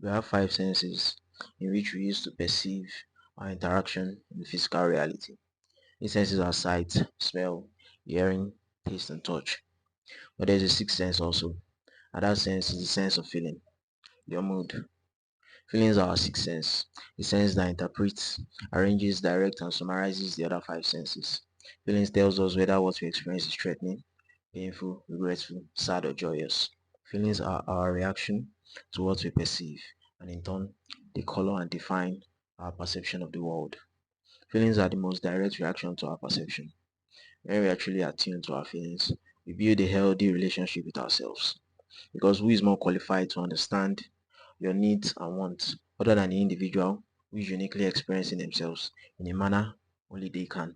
We have five senses in which we use to perceive our interaction in physical reality. These senses are sight, smell, hearing, taste, and touch. But there's a sixth sense also, and that sense is the sense of feeling, your mood. Feelings are our sixth sense, the sense that interprets, arranges, directs, and summarizes the other five senses. Feelings tells us whether what we experience is threatening, painful, regretful, sad, or joyous. Feelings are our reaction to what we perceive, and in turn, they color and define our perception of the world. Feelings are the most direct reaction to our perception. When we actually attune to our feelings, we build a healthy relationship with ourselves. Because who is more qualified to understand your needs and wants other than the individual who is uniquely experiencing themselves in a manner only they can?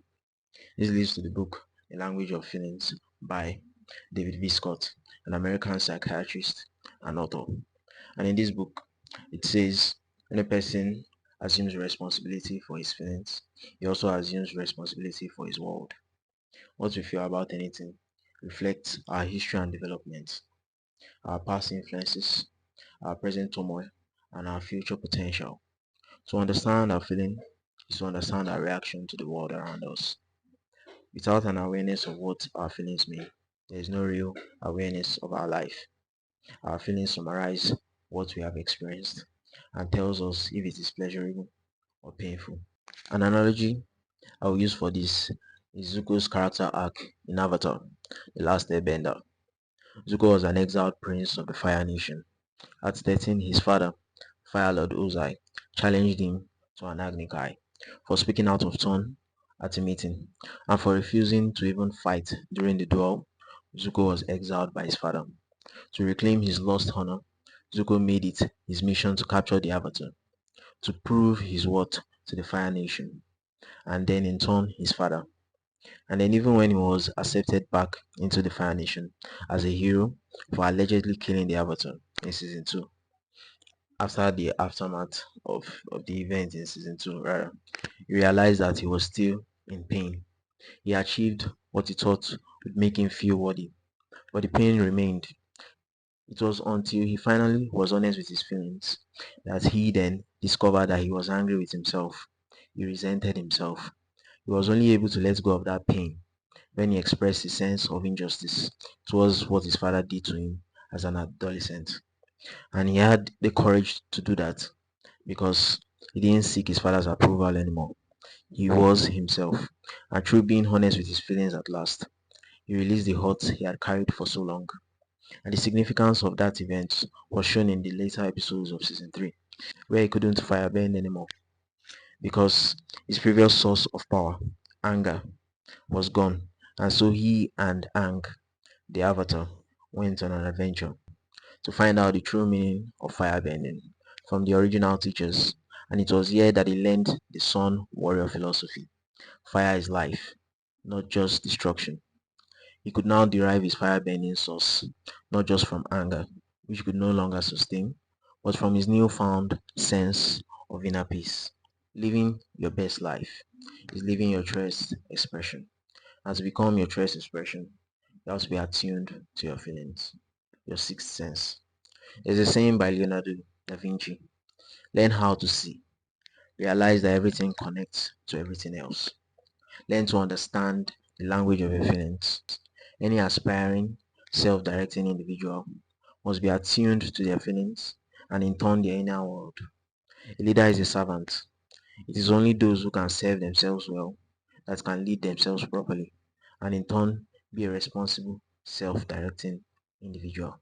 This leads to the book The Language of Feelings by David V. Scott, an American psychiatrist and author. And in this book, it says when a person assumes responsibility for his feelings, he also assumes responsibility for his world. What we feel about anything reflects our history and development, our past influences, our present turmoil, and our future potential. To understand our feeling is to understand our reaction to the world around us. Without an awareness of what our feelings mean, there is no real awareness of our life. Our feelings summarize what we have experienced and tells us if it is pleasurable or painful. An analogy I will use for this is Zuko's character arc in Avatar, The Last Airbender. Zuko was an exiled prince of the Fire Nation. At 13, his father, Fire Lord Ozai, challenged him to an Agni Kai for speaking out of turn at a meeting and for refusing to even fight during the duel. Zuko was exiled by his father. To reclaim his lost honor, Zuko made it his mission to capture the Avatar, to prove his worth to the Fire Nation, and then in turn his father. And then even when he was accepted back into the Fire Nation as a hero for allegedly killing the Avatar in season 2, after the aftermath of the event in season 2, rather, he realized that he was still in pain. He achieved what he thought would make him feel worthy, but the pain remained. It was until he finally was honest with his feelings that he then discovered that he was angry with himself. He resented himself. He was only able to let go of that pain when he expressed his sense of injustice towards what his father did to him as an adolescent. And he had the courage to do that because he didn't seek his father's approval anymore. He was himself. And through being honest with his feelings at last, he released the hurt he had carried for so long. And the significance of that event was shown in the later episodes of season 3, where he couldn't firebend anymore because his previous source of power, anger, was gone. And so he and Aang, the Avatar, went on an adventure to find out the true meaning of firebending from the original teachers. And it was here that he learned the Sun Warrior philosophy. Fire is life, not just destruction. He could now derive his firebending source, not just from anger, which he could no longer sustain, but from his newfound sense of inner peace. Living your best life is living your truest expression. And to become your truest expression, you have to be attuned to your feelings, your sixth sense. There's a saying by Leonardo da Vinci: learn how to see. Realize that everything connects to everything else. Learn to understand the language of your feelings. Any aspiring, self-directing individual must be attuned to their feelings and in turn their inner world. A leader is a servant. It is only those who can serve themselves well that can lead themselves properly and in turn be a responsible, self-directing individual.